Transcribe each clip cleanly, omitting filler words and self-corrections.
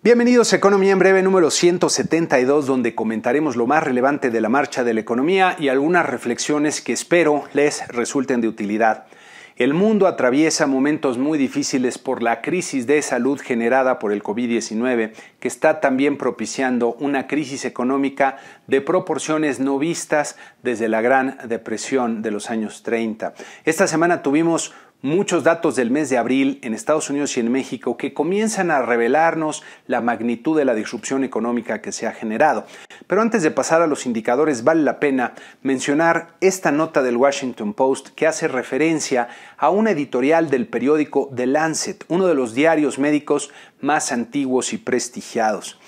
Bienvenidos a Economía en Breve número 172, donde comentaremos lo más relevante de la marcha de la economía y algunas reflexiones que espero les resulten de utilidad. El mundo atraviesa momentos muy difíciles por la crisis de salud generada por el COVID-19, que está también propiciando una crisis económica de proporciones no vistas desde la Gran Depresión de los años 30. Esta semana tuvimos muchos datos del mes de abril en Estados Unidos y en México que comienzan a revelarnos la magnitud de la disrupción económica que se ha generado. Pero antes de pasar a los indicadores, vale la pena mencionar esta nota del Washington Post que hace referencia a una editorial del periódico The Lancet, uno de los diarios médicos más antiguos y prestigiados.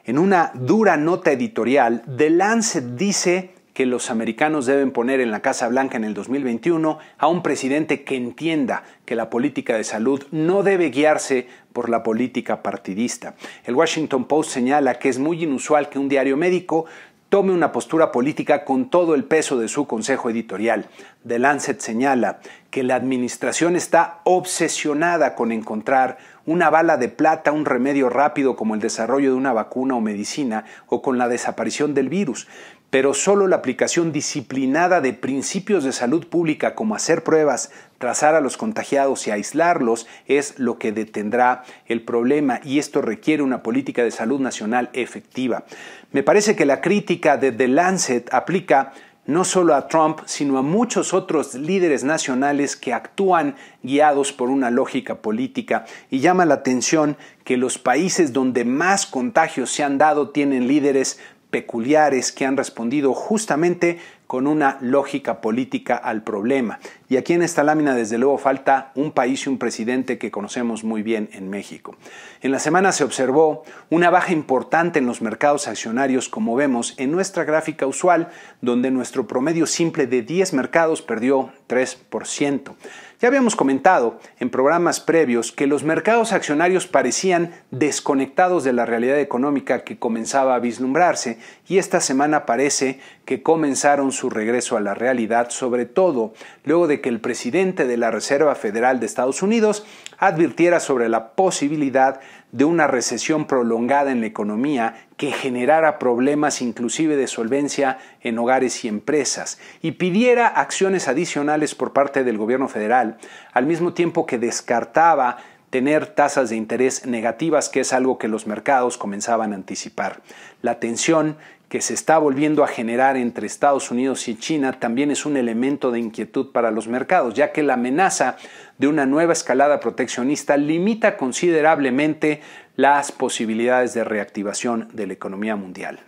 En una dura nota editorial, The Lancet dice que los americanos deben poner en la Casa Blanca en el 2021 a un presidente que entienda que la política de salud no debe guiarse por la política partidista. El Washington Post señala que es muy inusual que un diario médico tome una postura política con todo el peso de su consejo editorial. The Lancet señala que la administración está obsesionada con encontrar una bala de plata, un remedio rápido como el desarrollo de una vacuna o medicina o con la desaparición del virus. Pero solo la aplicación disciplinada de principios de salud pública como hacer pruebas, trazar a los contagiados y aislarlos es lo que detendrá el problema, y esto requiere una política de salud nacional efectiva. Me parece que la crítica de The Lancet aplica no solo a Trump, sino a muchos otros líderes nacionales que actúan guiados por una lógica política, y llama la atención que los países donde más contagios se han dado tienen líderes peculiares que han respondido justamente con una lógica política al problema. Y aquí en esta lámina, desde luego, falta un país y un presidente que conocemos muy bien en México. En la semana se observó una baja importante en los mercados accionarios, como vemos en nuestra gráfica usual, donde nuestro promedio simple de 10 mercados perdió 3%. Ya habíamos comentado en programas previos que los mercados accionarios parecían desconectados de la realidad económica que comenzaba a vislumbrarse, y esta semana parece que comenzaron su regreso a la realidad, sobre todo luego de que el presidente de la Reserva Federal de Estados Unidos advirtiera sobre la posibilidad de una recesión prolongada en la economía que generara problemas inclusive de solvencia en hogares y empresas, y pidiera acciones adicionales por parte del gobierno federal, al mismo tiempo que descartaba tener tasas de interés negativas, que es algo que los mercados comenzaban a anticipar. La tensión que se está volviendo a generar entre Estados Unidos y China también es un elemento de inquietud para los mercados, ya que la amenaza de una nueva escalada proteccionista limita considerablemente las posibilidades de reactivación de la economía mundial.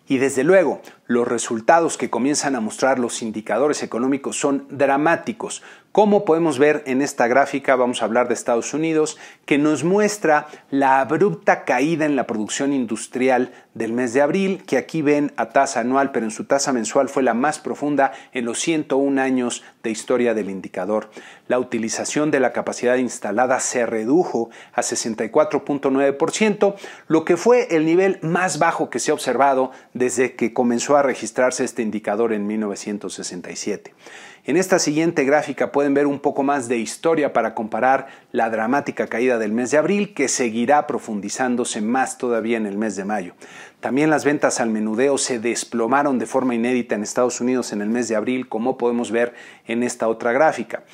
Y desde luego, los resultados que comienzan a mostrar los indicadores económicos son dramáticos. Como podemos ver en esta gráfica, vamos a hablar de Estados Unidos, que nos muestra la abrupta caída en la producción industrial del mes de abril, que aquí ven a tasa anual, pero en su tasa mensual fue la más profunda en los 101 años de historia del indicador. La utilización de la capacidad instalada se redujo a 64.9%, lo que fue el nivel más bajo que se ha observado desde que comenzó a registrarse este indicador en 1967. En esta siguiente gráfica pueden ver un poco más de historia para comparar la dramática caída del mes de abril, que seguirá profundizándose más todavía en el mes de mayo. También las ventas al menudeo se desplomaron de forma inédita en Estados Unidos en el mes de abril, como podemos ver en esta otra gráfica.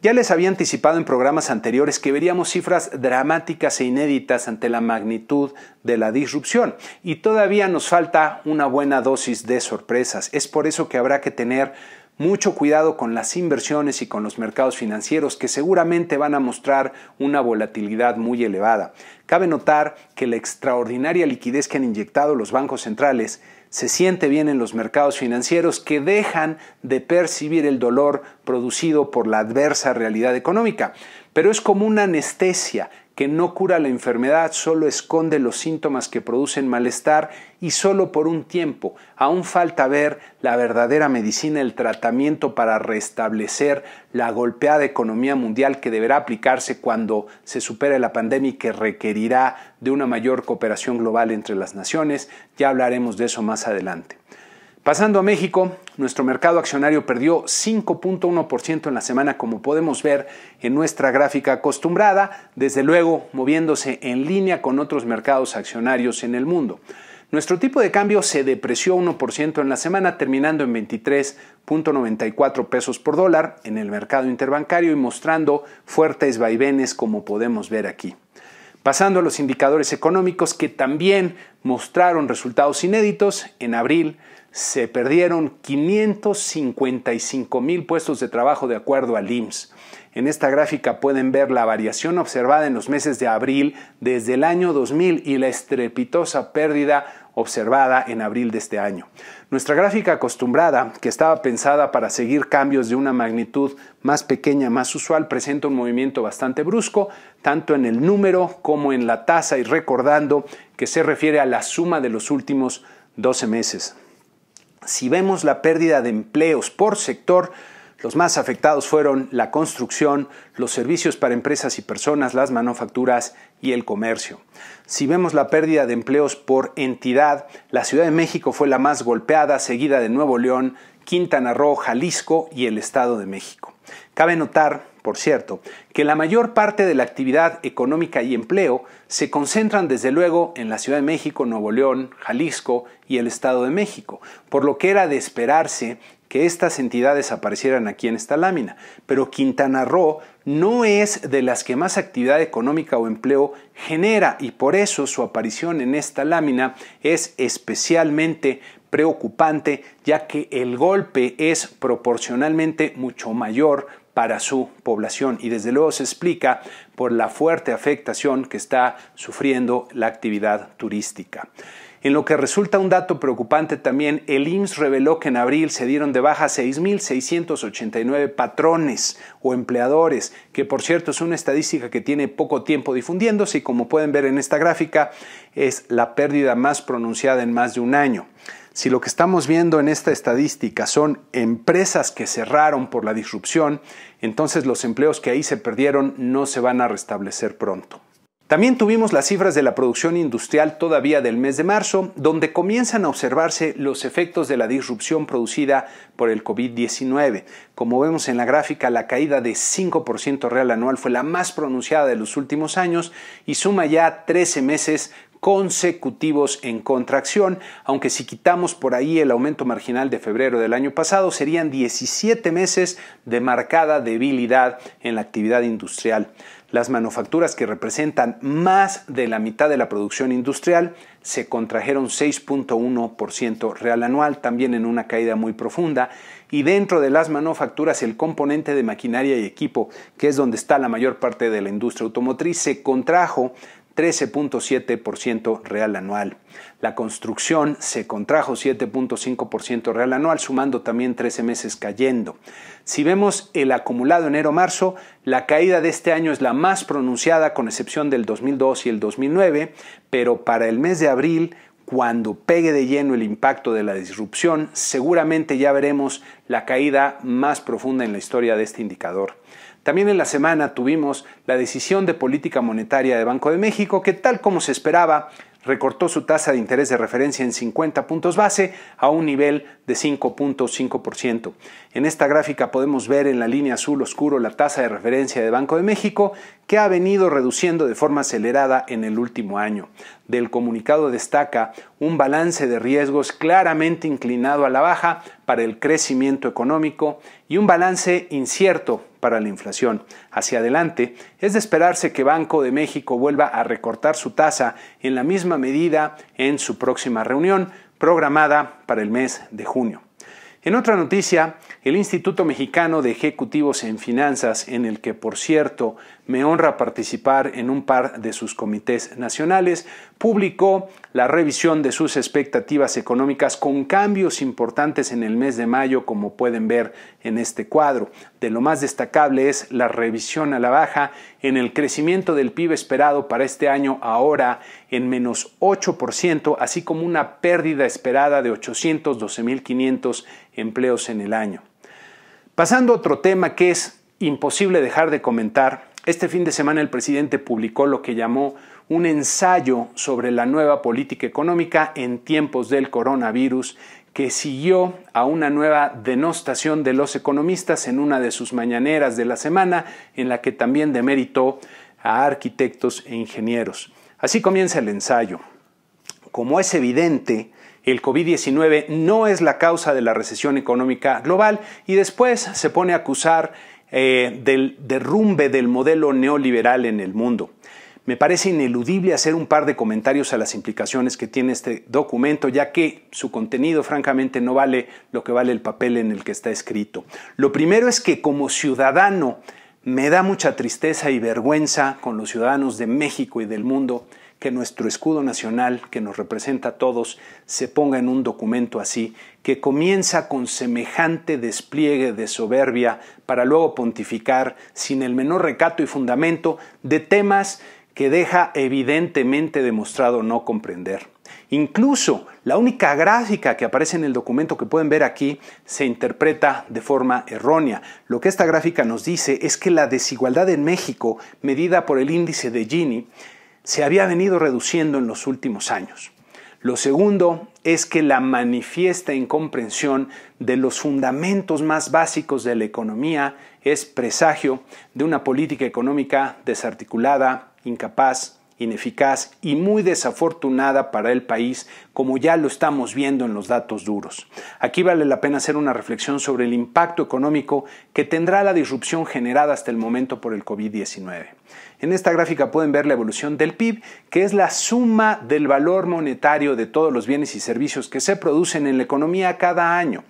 Ya les había anticipado en programas anteriores que veríamos cifras dramáticas e inéditas ante la magnitud de la disrupción, y todavía nos falta una buena dosis de sorpresas. Es por eso que habrá que tener mucho cuidado con las inversiones y con los mercados financieros, que seguramente van a mostrar una volatilidad muy elevada. Cabe notar que la extraordinaria liquidez que han inyectado los bancos centrales se siente bien en los mercados financieros, que dejan de percibir el dolor producido por la adversa realidad económica. Pero es como una anestesia que no cura la enfermedad, solo esconde los síntomas que producen malestar, y solo por un tiempo. Aún falta ver la verdadera medicina, el tratamiento para restablecer la golpeada economía mundial que deberá aplicarse cuando se supere la pandemia y que requerirá de una mayor cooperación global entre las naciones. Ya hablaremos de eso más adelante. Pasando a México, nuestro mercado accionario perdió 5.1% en la semana, como podemos ver en nuestra gráfica acostumbrada, desde luego moviéndose en línea con otros mercados accionarios en el mundo. Nuestro tipo de cambio se depreció 1% en la semana, terminando en 23.94 pesos por dólar en el mercado interbancario y mostrando fuertes vaivenes, como podemos ver aquí. Pasando a los indicadores económicos, que también mostraron resultados inéditos, en abril se perdieron 555,000 puestos de trabajo de acuerdo al IMSS. En esta gráfica pueden ver la variación observada en los meses de abril desde el año 2000 y la estrepitosa pérdida observada en abril de este año. Nuestra gráfica acostumbrada, que estaba pensada para seguir cambios de una magnitud más pequeña, más usual, presenta un movimiento bastante brusco, tanto en el número como en la tasa, y recordando que se refiere a la suma de los últimos 12 meses. Si vemos la pérdida de empleos por sector, los más afectados fueron la construcción, los servicios para empresas y personas, las manufacturas y el comercio. Si vemos la pérdida de empleos por entidad, la Ciudad de México fue la más golpeada, seguida de Nuevo León, Quintana Roo, Jalisco y el Estado de México. Cabe notar, por cierto, que la mayor parte de la actividad económica y empleo se concentran desde luego en la Ciudad de México, Nuevo León, Jalisco y el Estado de México, por lo que era de esperarse que estas entidades aparecieran aquí en esta lámina. Pero Quintana Roo no es de las que más actividad económica o empleo genera, y por eso su aparición en esta lámina es especialmente preocupante, ya que el golpe es proporcionalmente mucho mayor para su población, y desde luego se explica por la fuerte afectación que está sufriendo la actividad turística. En lo que resulta un dato preocupante también, el IMSS reveló que en abril se dieron de baja 6.689 patrones o empleadores, que por cierto es una estadística que tiene poco tiempo difundiéndose y, como pueden ver en esta gráfica, es la pérdida más pronunciada en más de un año. Si lo que estamos viendo en esta estadística son empresas que cerraron por la disrupción, entonces los empleos que ahí se perdieron no se van a restablecer pronto. También tuvimos las cifras de la producción industrial todavía del mes de marzo, donde comienzan a observarse los efectos de la disrupción producida por el COVID-19. Como vemos en la gráfica, la caída de 5% real anual fue la más pronunciada de los últimos años y suma ya 13 meses consecutivos en contracción, aunque si quitamos por ahí el aumento marginal de febrero del año pasado, serían 17 meses de marcada debilidad en la actividad industrial. Las manufacturas, que representan más de la mitad de la producción industrial, se contrajeron 6.1% real anual, también en una caída muy profunda, y dentro de las manufacturas el componente de maquinaria y equipo, que es donde está la mayor parte de la industria automotriz, se contrajo 13.7% real anual. La construcción se contrajo 7.5% real anual, sumando también 13 meses cayendo. Si vemos el acumulado enero-marzo, la caída de este año es la más pronunciada, con excepción del 2002 y el 2009, pero para el mes de abril, cuando pegue de lleno el impacto de la disrupción, seguramente ya veremos la caída más profunda en la historia de este indicador. También en la semana tuvimos la decisión de política monetaria de Banco de México, que, tal como se esperaba, recortó su tasa de interés de referencia en 50 puntos base a un nivel de 5.5%. En esta gráfica podemos ver en la línea azul oscuro la tasa de referencia de Banco de México, que ha venido reduciendo de forma acelerada en el último año. Del comunicado destaca un balance de riesgos claramente inclinado a la baja para el crecimiento económico y un balance incierto para la inflación. Hacia adelante, es de esperarse que Banco de México vuelva a recortar su tasa en la misma medida en su próxima reunión, programada para el mes de junio. En otra noticia, el Instituto Mexicano de Ejecutivos en Finanzas, en el que, por cierto, me honra participar en un par de sus comités nacionales, publicó la revisión de sus expectativas económicas con cambios importantes en el mes de mayo, como pueden ver en este cuadro. De lo más destacable es la revisión a la baja en el crecimiento del PIB esperado para este año, ahora en menos 8%, así como una pérdida esperada de 812.500 empleos en el año. Pasando a otro tema que es imposible dejar de comentar, Este fin de semana el presidente publicó lo que llamó un ensayo sobre la nueva política económica en tiempos del coronavirus, que siguió a una nueva denostación de los economistas en una de sus mañaneras de la semana, en la que también demeritó a arquitectos e ingenieros. Así comienza el ensayo. Como es evidente, el COVID-19 no es la causa de la recesión económica global, y después se pone a acusar del derrumbe del modelo neoliberal en el mundo. Me parece ineludible hacer un par de comentarios a las implicaciones que tiene este documento, ya que su contenido francamente no vale lo que vale el papel en el que está escrito. Lo primero es que como ciudadano me da mucha tristeza y vergüenza con los ciudadanos de México y del mundo que nuestro escudo nacional, que nos representa a todos, se ponga en un documento así, que comienza con semejante despliegue de soberbia para luego pontificar sin el menor recato y fundamento de temas que deja evidentemente demostrado no comprender. Incluso la única gráfica que aparece en el documento que pueden ver aquí se interpreta de forma errónea. Lo que esta gráfica nos dice es que la desigualdad en México, medida por el índice de Gini, se había venido reduciendo en los últimos años. Lo segundo es que la manifiesta incomprensión de los fundamentos más básicos de la economía es presagio de una política económica desarticulada, incapaz, ineficaz y muy desafortunada para el país, como ya lo estamos viendo en los datos duros. Aquí vale la pena hacer una reflexión sobre el impacto económico que tendrá la disrupción generada hasta el momento por el COVID-19. En esta gráfica pueden ver la evolución del PIB, que es la suma del valor monetario de todos los bienes y servicios que se producen en la economía cada año.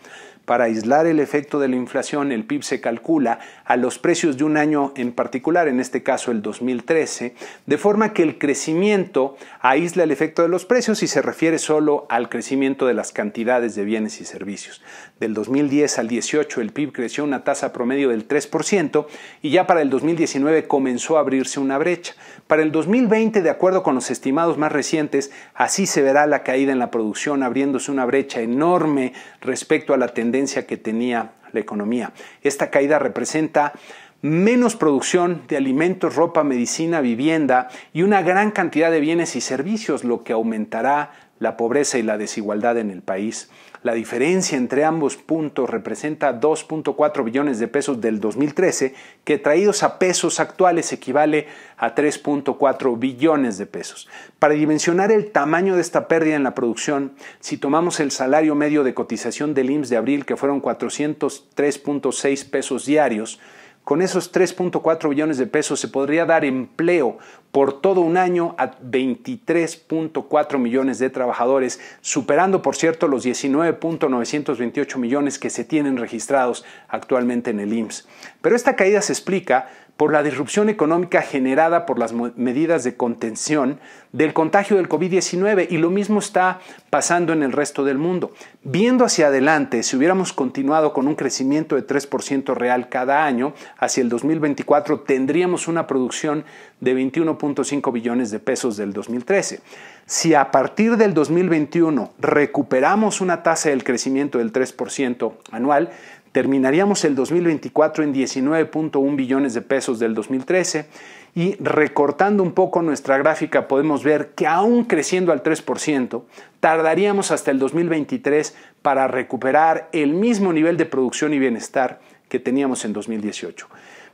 Para aislar el efecto de la inflación, el PIB se calcula a los precios de un año en particular, en este caso el 2013, de forma que el crecimiento aísla el efecto de los precios y se refiere solo al crecimiento de las cantidades de bienes y servicios. Del 2010 al 18 el PIB creció una tasa promedio del 3% y ya para el 2019 comenzó a abrirse una brecha. Para el 2020, de acuerdo con los estimados más recientes, así se verá la caída en la producción, abriéndose una brecha enorme respecto a la tendencia que tenía la economía. Esta caída representa menos producción de alimentos, ropa, medicina, vivienda y una gran cantidad de bienes y servicios, lo que aumentará la pobreza y la desigualdad en el país. La diferencia entre ambos puntos representa 2.4 billones de pesos del 2013, que traídos a pesos actuales equivale a 3.4 billones de pesos. Para dimensionar el tamaño de esta pérdida en la producción, si tomamos el salario medio de cotización del IMSS de abril, que fueron 403.6 pesos diarios, con esos 3.4 billones de pesos se podría dar empleo por todo un año a 23.4 millones de trabajadores, superando, por cierto, los 19.928 millones que se tienen registrados actualmente en el IMSS. Pero esta caída se explica por la disrupción económica generada por las medidas de contención del contagio del COVID-19, y lo mismo está pasando en el resto del mundo. Viendo hacia adelante, si hubiéramos continuado con un crecimiento de 3% real cada año, hacia el 2024 tendríamos una producción de 21.5 billones de pesos del 2013. Si a partir del 2021 recuperamos una tasa del crecimiento del 3% anual, terminaríamos el 2024 en 19.1 billones de pesos del 2013, y recortando un poco nuestra gráfica podemos ver que aún creciendo al 3%, tardaríamos hasta el 2023 para recuperar el mismo nivel de producción y bienestar que teníamos en 2018.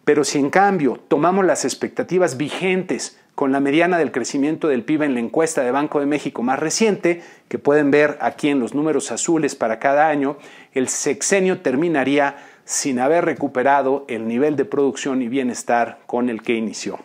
Pero si en cambio tomamos las expectativas vigentes con la mediana del crecimiento del PIB en la encuesta de Banco de México más reciente, que pueden ver aquí en los números azules para cada año, el sexenio terminaría sin haber recuperado el nivel de producción y bienestar con el que inició.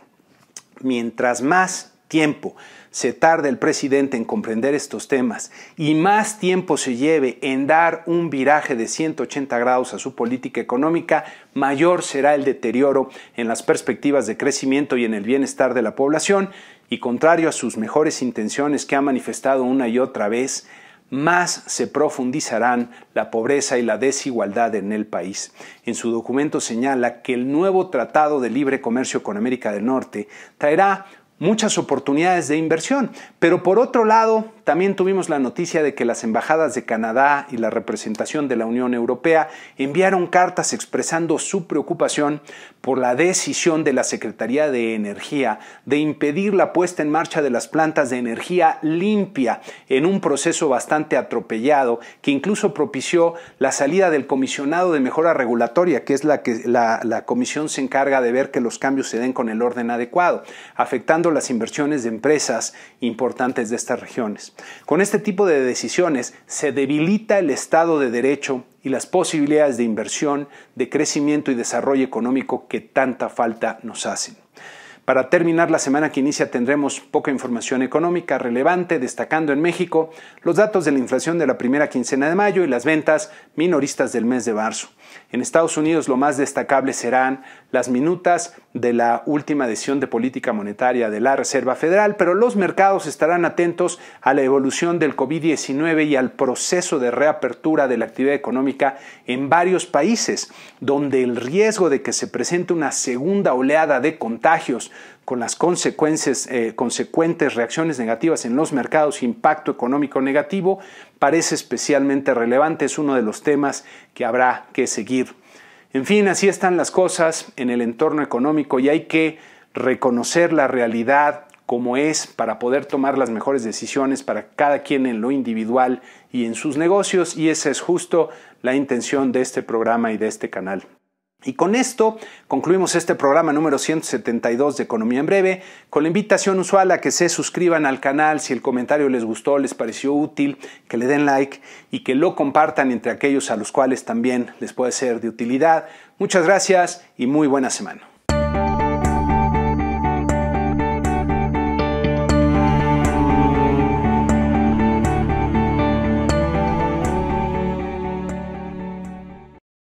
Mientras más tiempo se tarde el presidente en comprender estos temas y más tiempo se lleve en dar un viraje de 180 grados a su política económica, mayor será el deterioro en las perspectivas de crecimiento y en el bienestar de la población, y contrario a sus mejores intenciones que ha manifestado una y otra vez, más se profundizarán la pobreza y la desigualdad en el país. En su documento señala que el nuevo Tratado de Libre Comercio con América del Norte traerá muchas oportunidades de inversión, pero por otro lado también tuvimos la noticia de que las embajadas de Canadá y la representación de la Unión Europea enviaron cartas expresando su preocupación por la decisión de la Secretaría de Energía de impedir la puesta en marcha de las plantas de energía limpia en un proceso bastante atropellado que incluso propició la salida del Comisionado de Mejora Regulatoria, que es la comisión se encarga de ver que los cambios se den con el orden adecuado, afectando las inversiones de empresas importantes de estas regiones. Con este tipo de decisiones se debilita el Estado de Derecho y las posibilidades de inversión, de crecimiento y desarrollo económico que tanta falta nos hacen. Para terminar la semana que inicia tendremos poca información económica relevante, destacando en México los datos de la inflación de la primera quincena de mayo y las ventas minoristas del mes de marzo. En Estados Unidos lo más destacable serán las minutas de la última decisión de política monetaria de la Reserva Federal, pero los mercados estarán atentos a la evolución del COVID-19 y al proceso de reapertura de la actividad económica en varios países, donde el riesgo de que se presente una segunda oleada de contagios con las consecuentes reacciones negativas en los mercados e impacto económico negativo parece especialmente relevante. Es uno de los temas que habrá que seguir. En fin, así están las cosas en el entorno económico y hay que reconocer la realidad como es para poder tomar las mejores decisiones para cada quien en lo individual y en sus negocios, y esa es justo la intención de este programa y de este canal. Y con esto concluimos este programa número 172 de Economía en Breve, con la invitación usual a que se suscriban al canal si el comentario les gustó, les pareció útil, que le den like y que lo compartan entre aquellos a los cuales también les puede ser de utilidad. Muchas gracias y muy buena semana.